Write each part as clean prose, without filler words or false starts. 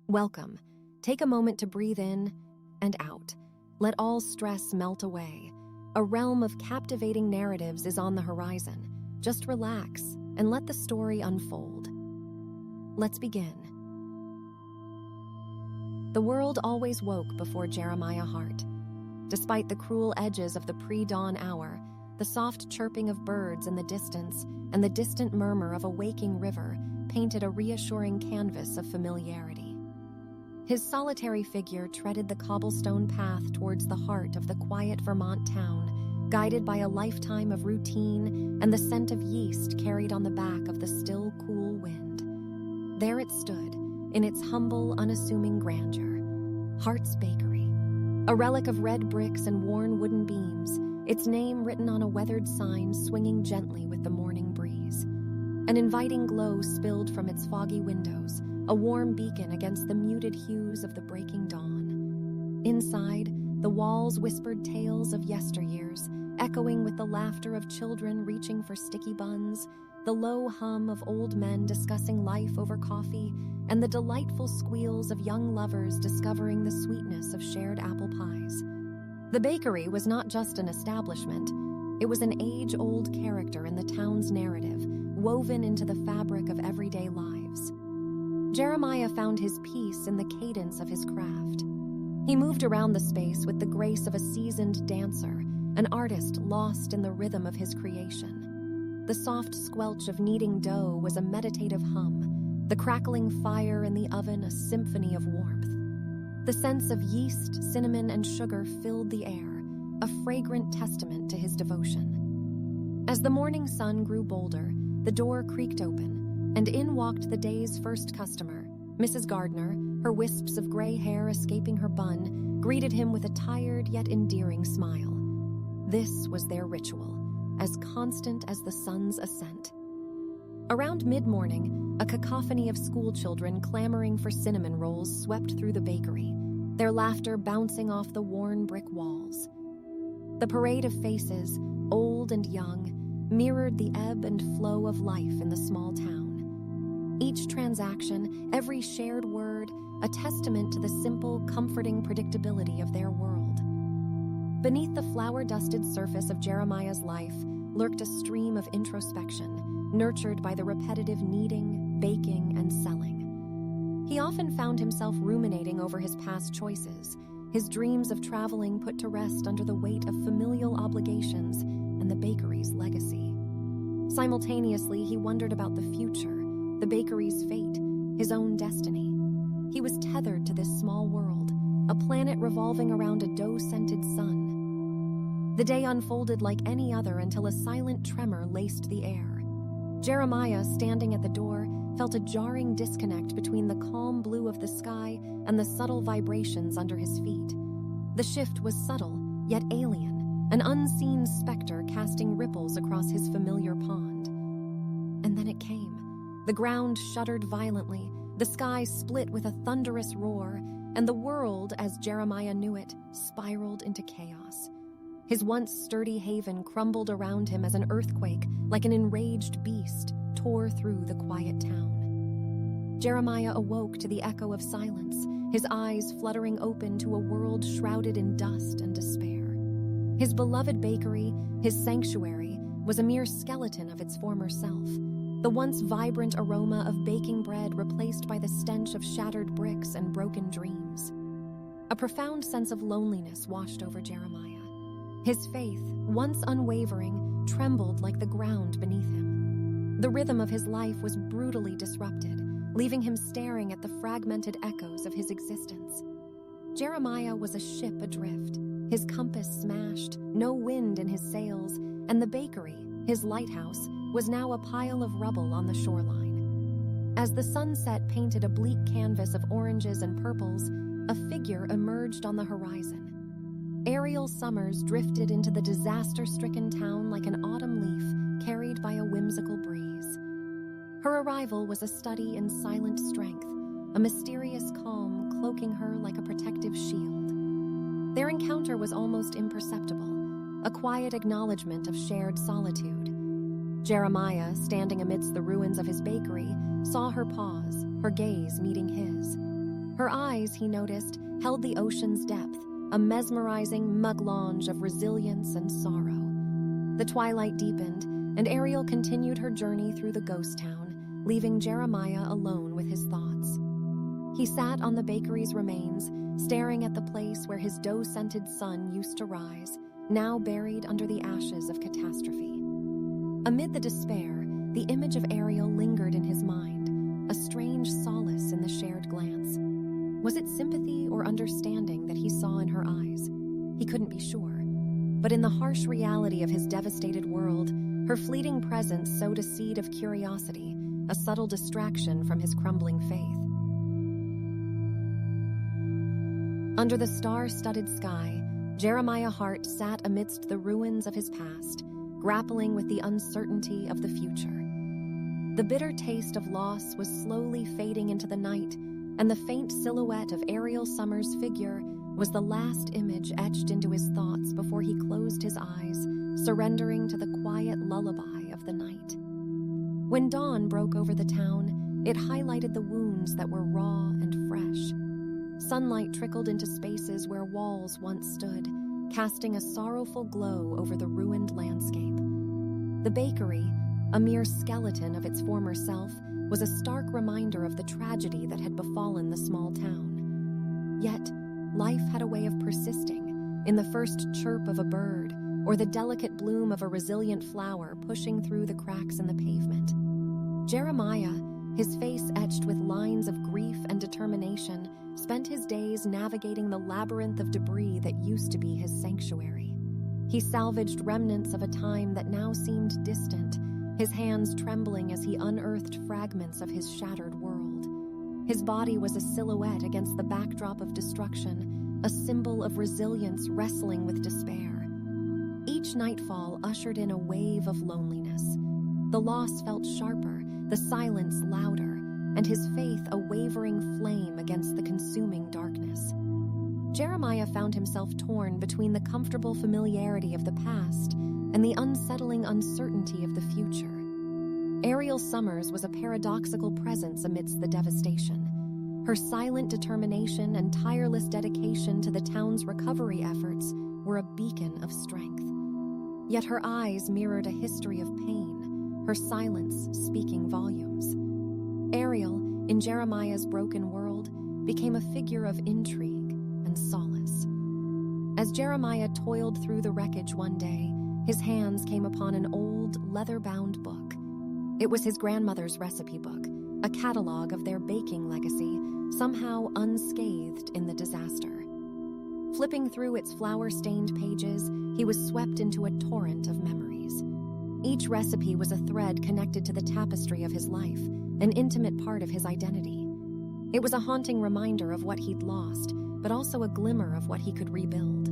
Welcome. Take a moment to breathe in and out. Let all stress melt away. A realm of captivating narratives is on the horizon. Just relax and let the story unfold. Let's begin. The world always woke before Jeremiah Hart. Despite the cruel edges of the pre-dawn hour, the soft chirping of birds in the distance and the distant murmur of a waking river painted a reassuring canvas of familiarity. His solitary figure treaded the cobblestone path towards the heart of the quiet Vermont town, guided by a lifetime of routine and the scent of yeast carried on the back of the still, cool wind. There it stood, in its humble, unassuming grandeur. Hart's Bakery. A relic of red bricks and worn wooden beams, its name written on a weathered sign swinging gently with the morning breeze. An inviting glow spilled from its foggy windows, a warm beacon against the muted hues of the breaking dawn. Inside, the walls whispered tales of yesteryears, echoing with the laughter of children reaching for sticky buns, the low hum of old men discussing life over coffee, and the delightful squeals of young lovers discovering the sweetness of shared apple pies. The bakery was not just an establishment, it was an age-old character in the town's narrative, woven into the fabric of everyday lives. Jeremiah found his peace in the cadence of his craft. He moved around the space with the grace of a seasoned dancer, an artist lost in the rhythm of his creation. The soft squelch of kneading dough was a meditative hum, the crackling fire in the oven a symphony of warmth. The scents of yeast, cinnamon, and sugar filled the air, a fragrant testament to his devotion. As the morning sun grew bolder, the door creaked open, and in walked the day's first customer. Mrs. Gardner, her wisps of gray hair escaping her bun, greeted him with a tired yet endearing smile. This was their ritual, as constant as the sun's ascent. Around mid-morning, a cacophony of schoolchildren clamoring for cinnamon rolls swept through the bakery, their laughter bouncing off the worn brick walls. The parade of faces, old and young, mirrored the ebb and flow of life in the small town. Each transaction, every shared word, a testament to the simple, comforting predictability of their world. Beneath the flour-dusted surface of Jeremiah's life lurked a stream of introspection, nurtured by the repetitive kneading, baking, and selling. He often found himself ruminating over his past choices, his dreams of traveling put to rest under the weight of familial obligations and the bakery's legacy. Simultaneously, he wondered about the future, the bakery's fate, his own destiny. He was tethered to this small world, a planet revolving around a dough-scented sun. The day unfolded like any other until a silent tremor laced the air. Jeremiah, standing at the door, felt a jarring disconnect between the calm blue of the sky and the subtle vibrations under his feet. The shift was subtle, yet alien, an unseen specter casting ripples across his familiar pond. And then it came. The ground shuddered violently, the sky split with a thunderous roar, and the world, as Jeremiah knew it, spiraled into chaos. His once sturdy haven crumbled around him as an earthquake, like an enraged beast, tore through the quiet town. Jeremiah awoke to the echo of silence, his eyes fluttering open to a world shrouded in dust and despair. His beloved bakery, his sanctuary, was a mere skeleton of its former self. The once vibrant aroma of baking bread replaced by the stench of shattered bricks and broken dreams. A profound sense of loneliness washed over Jeremiah. His faith, once unwavering, trembled like the ground beneath him. The rhythm of his life was brutally disrupted, leaving him staring at the fragmented echoes of his existence. Jeremiah was a ship adrift, his compass smashed, no wind in his sails, and the bakery, his lighthouse, was now a pile of rubble on the shoreline. As the sunset painted a bleak canvas of oranges and purples, a figure emerged on the horizon. Aerial summers drifted into the disaster-stricken town like an autumn leaf carried by a whimsical breeze. Her arrival was a study in silent strength, a mysterious calm cloaking her like a protective shield. Their encounter was almost imperceptible, a quiet acknowledgement of shared solitude. Jeremiah, standing amidst the ruins of his bakery, saw her pause, her gaze meeting his. Her eyes, he noticed, held the ocean's depth, a mesmerizing melange of resilience and sorrow. The twilight deepened, and Ariel continued her journey through the ghost town, leaving Jeremiah alone with his thoughts. He sat on the bakery's remains, staring at the place where his dough-scented sun used to rise, now buried under the ashes of catastrophe. Amid the despair, the image of Ariel lingered in his mind, a strange solace in the shared glance. Was it sympathy or understanding that he saw in her eyes? He couldn't be sure. But in the harsh reality of his devastated world, her fleeting presence sowed a seed of curiosity, a subtle distraction from his crumbling faith. Under the star-studded sky, Jeremiah Hart sat amidst the ruins of his past, grappling with the uncertainty of the future. The bitter taste of loss was slowly fading into the night, and the faint silhouette of Ariel Summers' figure was the last image etched into his thoughts before he closed his eyes, surrendering to the quiet lullaby of the night. When dawn broke over the town, it highlighted the wounds that were raw and fresh. Sunlight trickled into spaces where walls once stood, casting a sorrowful glow over the ruined landscape. The bakery, a mere skeleton of its former self, was a stark reminder of the tragedy that had befallen the small town. Yet, life had a way of persisting, in the first chirp of a bird, or the delicate bloom of a resilient flower pushing through the cracks in the pavement. Jeremiah, his face etched with lines of grief and determination, spent his days navigating the labyrinth of debris that used to be his sanctuary. He salvaged remnants of a time that now seemed distant, his hands trembling as he unearthed fragments of his shattered world. His body was a silhouette against the backdrop of destruction, a symbol of resilience wrestling with despair. Each nightfall ushered in a wave of loneliness. The loss felt sharper, the silence louder, and his faith a wavering flame against the consuming darkness. Jeremiah found himself torn between the comfortable familiarity of the past and the unsettling uncertainty of the future. Ariel Summers was a paradoxical presence amidst the devastation. Her silent determination and tireless dedication to the town's recovery efforts were a beacon of strength. Yet her eyes mirrored a history of pain, her silence speaking volumes. Ariel, in Jeremiah's broken world, became a figure of intrigue and solace. As Jeremiah toiled through the wreckage one day, his hands came upon an old, leather-bound book. It was his grandmother's recipe book, a catalog of their baking legacy, somehow unscathed in the disaster. Flipping through its flour-stained pages, he was swept into a torrent of memories. Each recipe was a thread connected to the tapestry of his life, an intimate part of his identity. It was a haunting reminder of what he'd lost, but also a glimmer of what he could rebuild.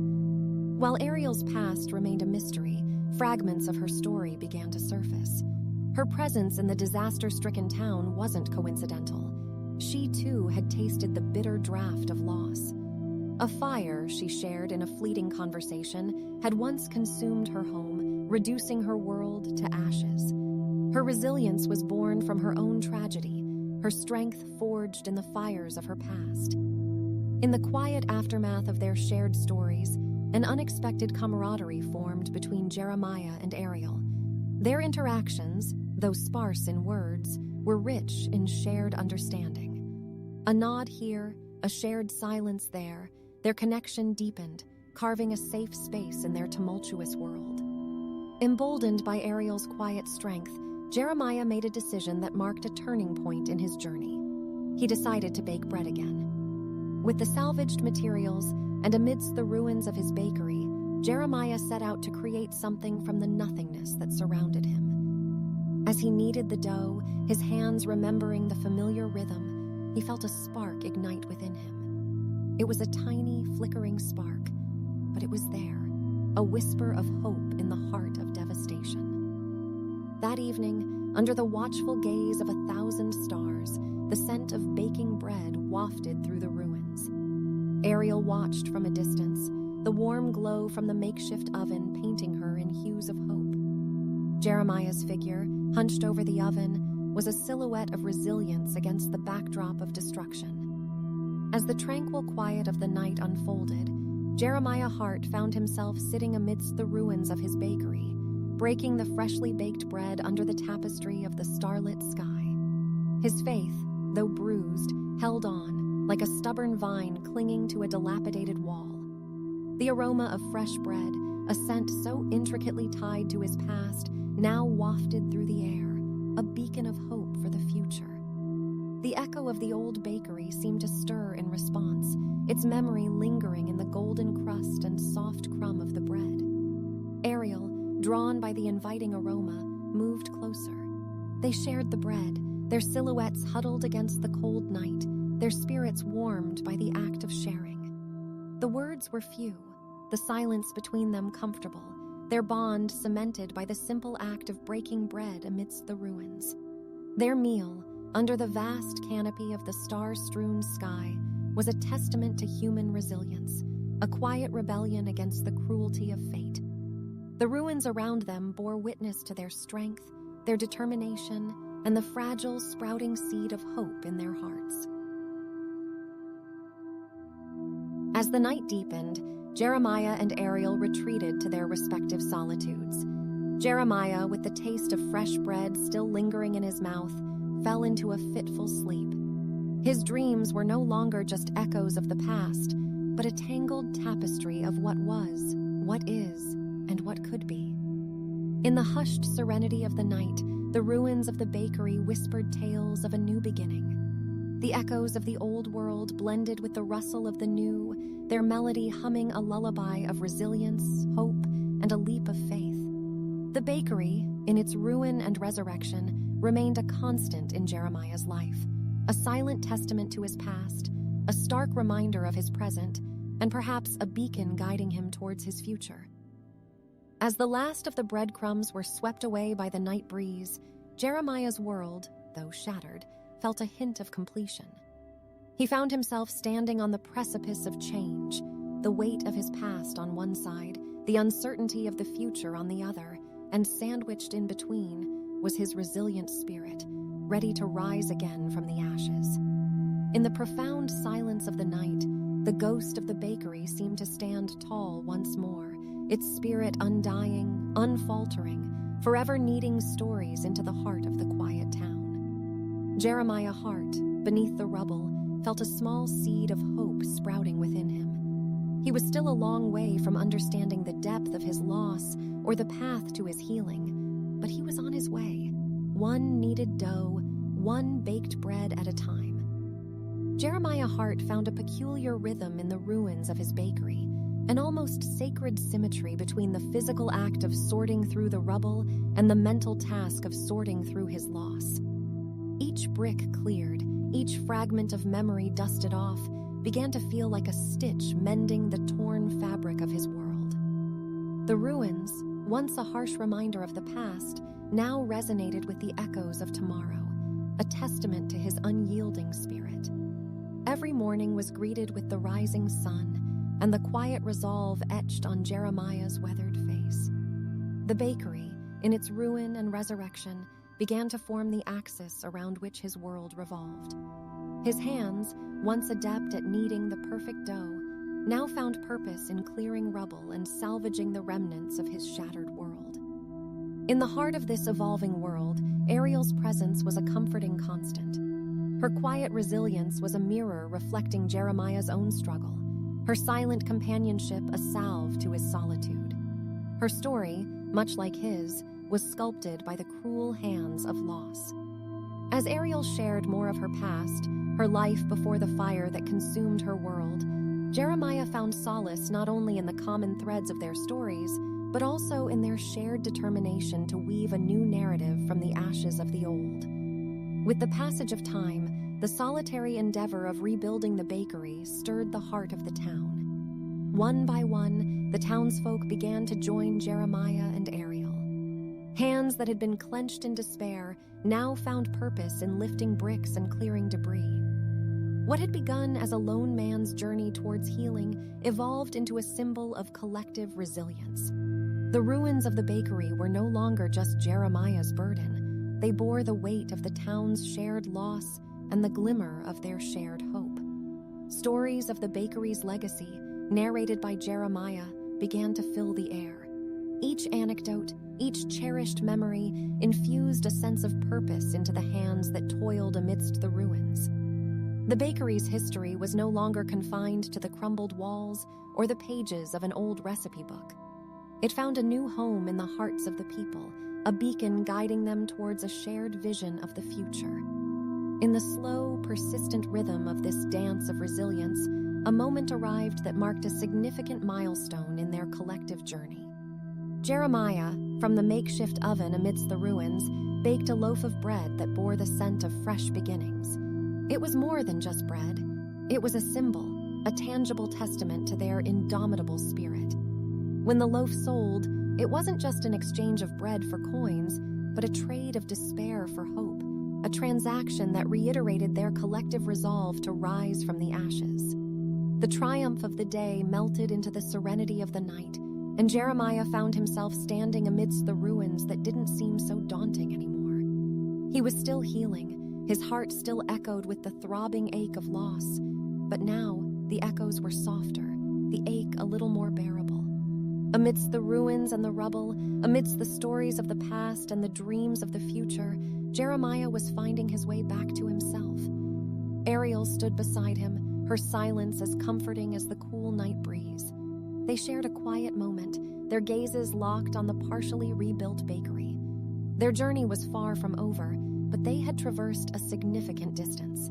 While Ariel's past remained a mystery, fragments of her story began to surface. Her presence in the disaster-stricken town wasn't coincidental. She, too, had tasted the bitter draft of loss. A fire, she shared in a fleeting conversation, had once consumed her home, reducing her world to ashes. Her resilience was born from her own tragedy, her strength forged in the fires of her past. In the quiet aftermath of their shared stories, an unexpected camaraderie formed between Jeremiah and Ariel. Their interactions, though sparse in words, were rich in shared understanding. A nod here, a shared silence there, their connection deepened, carving a safe space in their tumultuous world. Emboldened by Ariel's quiet strength, Jeremiah made a decision that marked a turning point in his journey. He decided to bake bread again. With the salvaged materials and amidst the ruins of his bakery, Jeremiah set out to create something from the nothingness that surrounded him. As he kneaded the dough, his hands remembering the familiar rhythm, he felt a spark ignite within him. It was a tiny, flickering spark, but it was there, a whisper of hope in the heart of devastation. That evening, under the watchful gaze of 1,000 stars, the scent of baking bread wafted through the ruins. Ariel watched from a distance, the warm glow from the makeshift oven painting her in hues of hope. Jeremiah's figure, hunched over the oven, was a silhouette of resilience against the backdrop of destruction. As the tranquil quiet of the night unfolded, Jeremiah Hart found himself sitting amidst the ruins of his bakery, breaking the freshly baked bread under the tapestry of the starlit sky. His faith, though bruised, held on, like a stubborn vine clinging to a dilapidated wall. The aroma of fresh bread, a scent so intricately tied to his past, now wafted through the air, a beacon of hope for the future. The echo of the old bakery seemed to stir in response, its memory lingering in the golden crust and soft crumb of the bread. Ariel, drawn by the inviting aroma, moved closer. They shared the bread, their silhouettes huddled against the cold night, their spirits warmed by the act of sharing. The words were few, the silence between them comfortable, their bond cemented by the simple act of breaking bread amidst the ruins. Their meal, under the vast canopy of the star-strewn sky, was a testament to human resilience, a quiet rebellion against the cruelty of fate. The ruins around them bore witness to their strength, their determination, and the fragile, sprouting seed of hope in their hearts. As the night deepened, Jeremiah and Ariel retreated to their respective solitudes. Jeremiah, with the taste of fresh bread still lingering in his mouth, fell into a fitful sleep. His dreams were no longer just echoes of the past, but a tangled tapestry of what was, what is, and what could be. In the hushed serenity of the night, the ruins of the bakery whispered tales of a new beginning. The echoes of the old world blended with the rustle of the new, their melody humming a lullaby of resilience, hope, and a leap of faith. The bakery, in its ruin and resurrection, remained a constant in Jeremiah's life, a silent testament to his past, a stark reminder of his present, and perhaps a beacon guiding him towards his future. As the last of the breadcrumbs were swept away by the night breeze, Jeremiah's world, though shattered, felt a hint of completion. He found himself standing on the precipice of change, the weight of his past on one side, the uncertainty of the future on the other, and sandwiched in between was his resilient spirit, ready to rise again from the ashes. In the profound silence of the night, the ghost of the bakery seemed to stand tall once more, its spirit undying, unfaltering, forever kneading stories into the heart of the quiet town. Jeremiah Hart, beneath the rubble, felt a small seed of hope sprouting within him. He was still a long way from understanding the depth of his loss or the path to his healing, but he was on his way, one kneaded dough, one baked bread at a time. Jeremiah Hart found a peculiar rhythm in the ruins of his bakery, an almost sacred symmetry between the physical act of sorting through the rubble and the mental task of sorting through his loss. Each brick cleared, each fragment of memory dusted off, began to feel like a stitch mending the torn fabric of his world. The ruins, once a harsh reminder of the past, now resonated with the echoes of tomorrow, a testament to his unyielding spirit. Every morning was greeted with the rising sun, and the quiet resolve etched on Jeremiah's weathered face. The bakery, in its ruin and resurrection, began to form the axis around which his world revolved. His hands, once adept at kneading the perfect dough, now found purpose in clearing rubble and salvaging the remnants of his shattered world. In the heart of this evolving world, Ariel's presence was a comforting constant. Her quiet resilience was a mirror reflecting Jeremiah's own struggle, her silent companionship a salve to his solitude. Her story, much like his, was sculpted by the cruel hands of loss. As Ariel shared more of her past, her life before the fire that consumed her world, Jeremiah found solace not only in the common threads of their stories, but also in their shared determination to weave a new narrative from the ashes of the old. With the passage of time, the solitary endeavor of rebuilding the bakery stirred the heart of the town. One by one, the townsfolk began to join Jeremiah and Ariel. Hands that had been clenched in despair now found purpose in lifting bricks and clearing debris. What had begun as a lone man's journey towards healing evolved into a symbol of collective resilience. The ruins of the bakery were no longer just Jeremiah's burden. They bore the weight of the town's shared loss and the glimmer of their shared hope. Stories of the bakery's legacy, narrated by Jeremiah, began to fill the air. Each anecdote, each cherished memory, infused a sense of purpose into the hands that toiled amidst the ruins. The bakery's history was no longer confined to the crumbled walls or the pages of an old recipe book. It found a new home in the hearts of the people, a beacon guiding them towards a shared vision of the future. In the slow, persistent rhythm of this dance of resilience, a moment arrived that marked a significant milestone in their collective journey. Jeremiah, from the makeshift oven amidst the ruins, baked a loaf of bread that bore the scent of fresh beginnings. It was more than just bread. It was a symbol, a tangible testament to their indomitable spirit. When the loaf sold, it wasn't just an exchange of bread for coins, but a trade of despair for hope, a transaction that reiterated their collective resolve to rise from the ashes. The triumph of the day melted into the serenity of the night, and Jeremiah found himself standing amidst the ruins that didn't seem so daunting anymore. He was still healing, his heart still echoed with the throbbing ache of loss, but now the echoes were softer, the ache a little more bearable. Amidst the ruins and the rubble, amidst the stories of the past and the dreams of the future, Jeremiah was finding his way back to himself. Ariel stood beside him, her silence as comforting as the cool night breeze. They shared a quiet moment, their gazes locked on the partially rebuilt bakery. Their journey was far from over, but they had traversed a significant distance.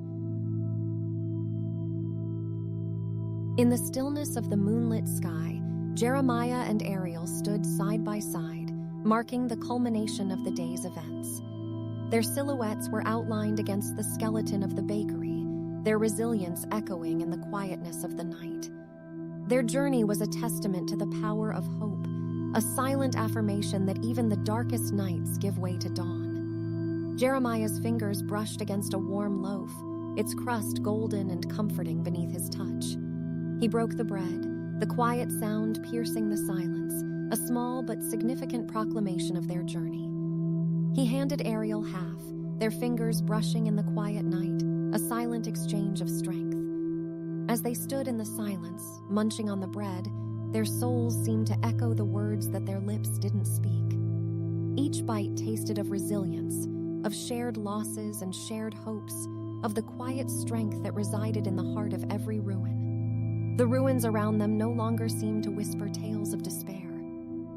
In the stillness of the moonlit sky, Jeremiah and Ariel stood side by side, marking the culmination of the day's events. Their silhouettes were outlined against the skeleton of the bakery, their resilience echoing in the quietness of the night. Their journey was a testament to the power of hope, a silent affirmation that even the darkest nights give way to dawn. Jeremiah's fingers brushed against a warm loaf, its crust golden and comforting beneath his touch. He broke the bread, the quiet sound piercing the silence, a small but significant proclamation of their journey. He handed Ariel half, their fingers brushing in the quiet night, a silent exchange of strength. As they stood in the silence, munching on the bread, their souls seemed to echo the words that their lips didn't speak. Each bite tasted of resilience, of shared losses and shared hopes, of the quiet strength that resided in the heart of every ruin. The ruins around them no longer seemed to whisper tales of despair.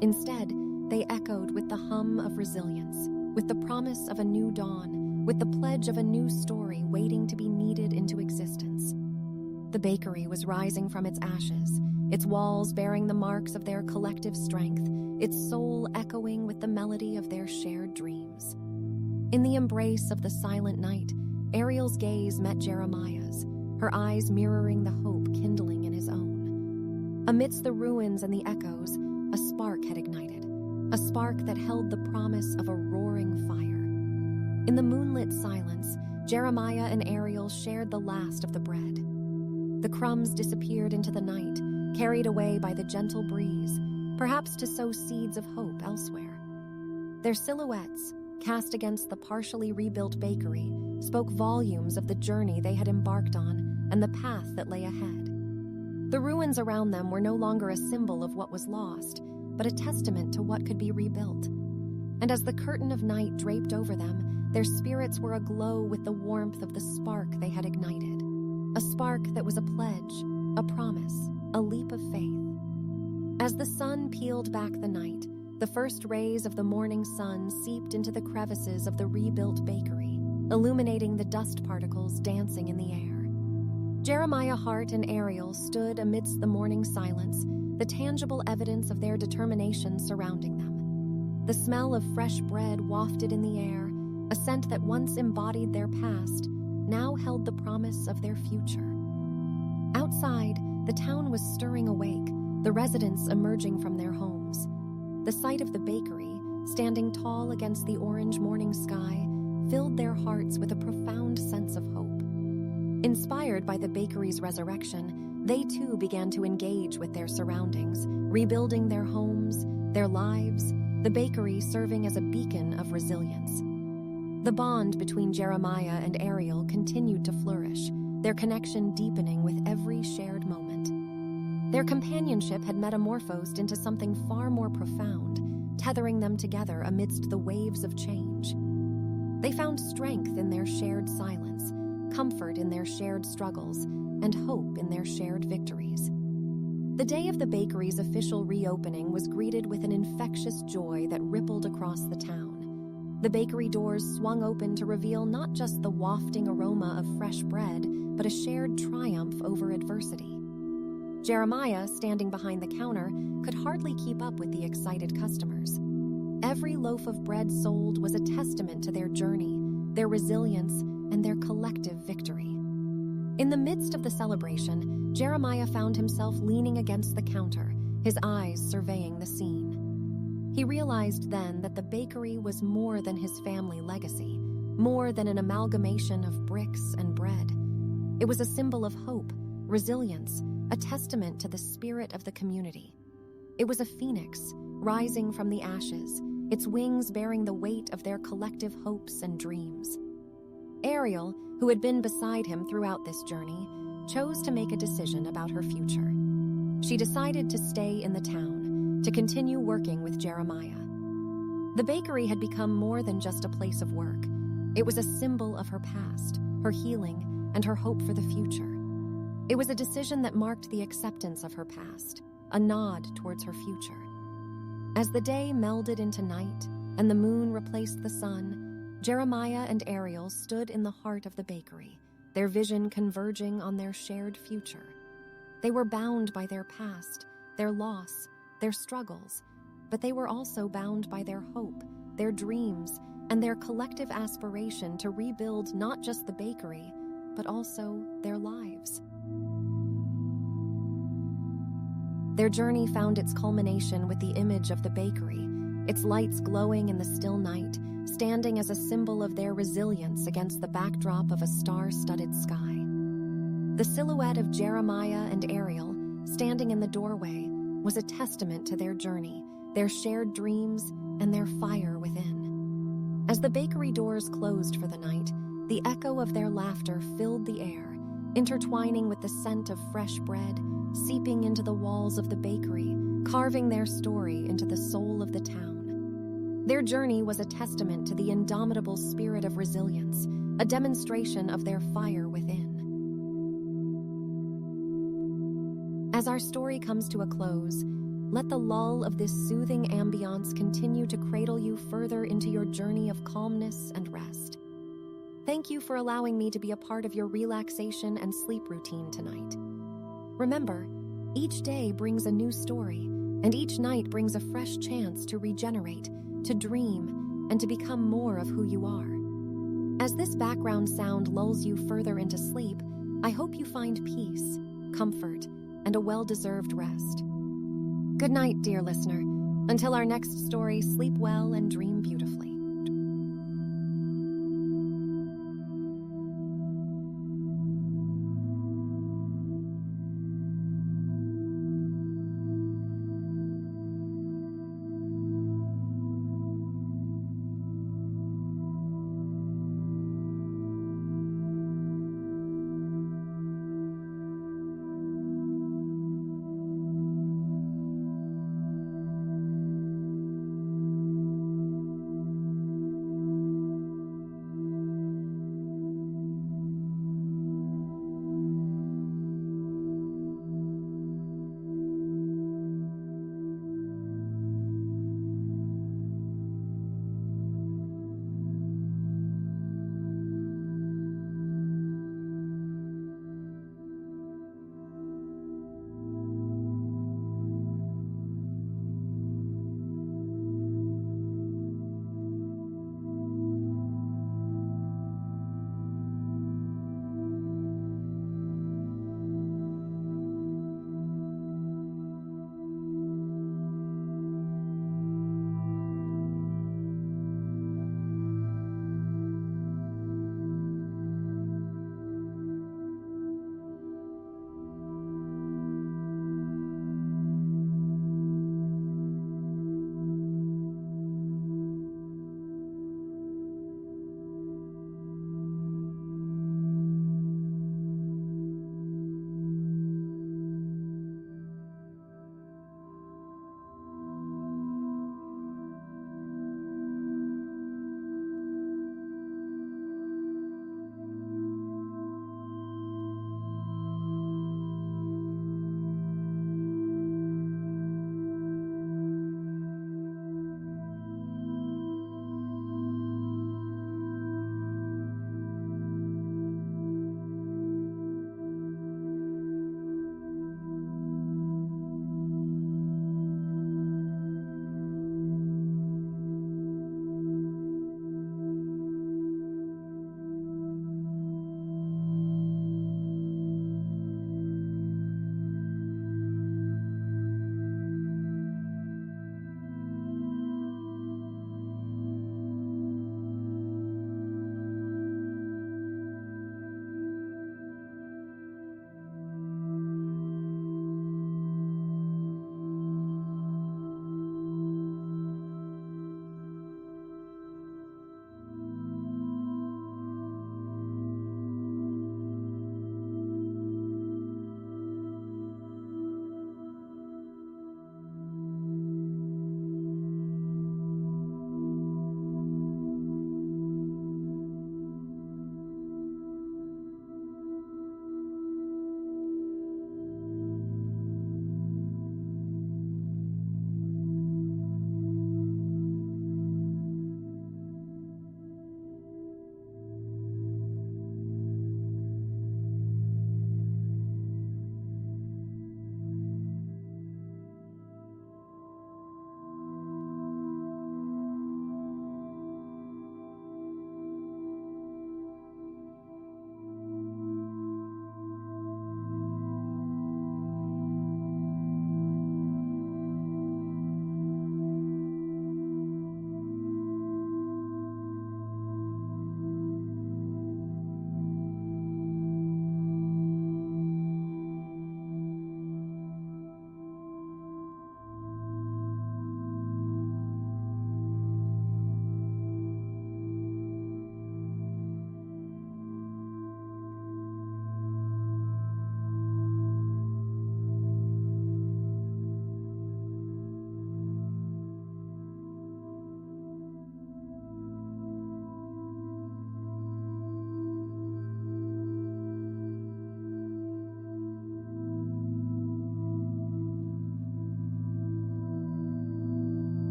Instead, they echoed with the hum of resilience, with the promise of a new dawn, with the pledge of a new story waiting to be kneaded into existence. The bakery was rising from its ashes, its walls bearing the marks of their collective strength, its soul echoing with the melody of their shared dreams. In the embrace of the silent night, Ariel's gaze met Jeremiah's, her eyes mirroring the hope kindling in his own. Amidst the ruins and the echoes, a spark had ignited, a spark that held the promise of a roaring fire. In the moonlit silence, Jeremiah and Ariel shared the last of the bread. The crumbs disappeared into the night, carried away by the gentle breeze, perhaps to sow seeds of hope elsewhere. Their silhouettes, cast against the partially rebuilt bakery, spoke volumes of the journey they had embarked on and the path that lay ahead. The ruins around them were no longer a symbol of what was lost, but a testament to what could be rebuilt. And as the curtain of night draped over them, their spirits were aglow with the warmth of the spark they had ignited. A spark that was a pledge, a promise, a leap of faith. As the sun peeled back the night, the first rays of the morning sun seeped into the crevices of the rebuilt bakery, illuminating the dust particles dancing in the air. Jeremiah Hart and Ariel stood amidst the morning silence, the tangible evidence of their determination surrounding them. The smell of fresh bread wafted in the air, a scent that once embodied their past, now held the promise of their future. Outside, the town was stirring awake, the residents emerging from their homes. The sight of the bakery, standing tall against the orange morning sky, filled their hearts with a profound sense of hope. Inspired by the bakery's resurrection, they too began to engage with their surroundings, rebuilding their homes, their lives, the bakery serving as a beacon of resilience. The bond between Jeremiah and Ariel continued to flourish, their connection deepening with every shared moment. Their companionship had metamorphosed into something far more profound, tethering them together amidst the waves of change. They found strength in their shared silence, comfort in their shared struggles, and hope in their shared victories. The day of the bakery's official reopening was greeted with an infectious joy that rippled across the town. The bakery doors swung open to reveal not just the wafting aroma of fresh bread, but a shared triumph over adversity. Jeremiah, standing behind the counter, could hardly keep up with the excited customers. Every loaf of bread sold was a testament to their journey, their resilience, and their collective victory. In the midst of the celebration, Jeremiah found himself leaning against the counter, his eyes surveying the scene. He realized then that the bakery was more than his family legacy, more than an amalgamation of bricks and bread. It was a symbol of hope, resilience, a testament to the spirit of the community. It was a phoenix, rising from the ashes, its wings bearing the weight of their collective hopes and dreams. Ariel, who had been beside him throughout this journey, chose to make a decision about her future. She decided to stay in the town, to continue working with Jeremiah. The bakery had become more than just a place of work. It was a symbol of her past, her healing, and her hope for the future. It was a decision that marked the acceptance of her past, a nod towards her future. As the day melded into night and the moon replaced the sun, Jeremiah and Ariel stood in the heart of the bakery, their vision converging on their shared future. They were bound by their past, their loss, their struggles, but they were also bound by their hope, their dreams, and their collective aspiration to rebuild not just the bakery, but also their lives. Their journey found its culmination with the image of the bakery, its lights glowing in the still night, standing as a symbol of their resilience against the backdrop of a star-studded sky. The silhouette of Jeremiah and Ariel, standing in the doorway, was a testament to their journey, their shared dreams, and their fire within. As the bakery doors closed for the night, the echo of their laughter filled the air, intertwining with the scent of fresh bread, seeping into the walls of the bakery, carving their story into the soul of the town. Their journey was a testament to the indomitable spirit of resilience, a demonstration of their fire within. As our story comes to a close, let the lull of this soothing ambiance continue to cradle you further into your journey of calmness and rest. Thank you for allowing me to be a part of your relaxation and sleep routine tonight. Remember, each day brings a new story, and each night brings a fresh chance to regenerate, to dream, and to become more of who you are. As this background sound lulls you further into sleep, I hope you find peace, comfort, and a well-deserved rest. Good night, dear listener. Until our next story, sleep well and dream beautifully.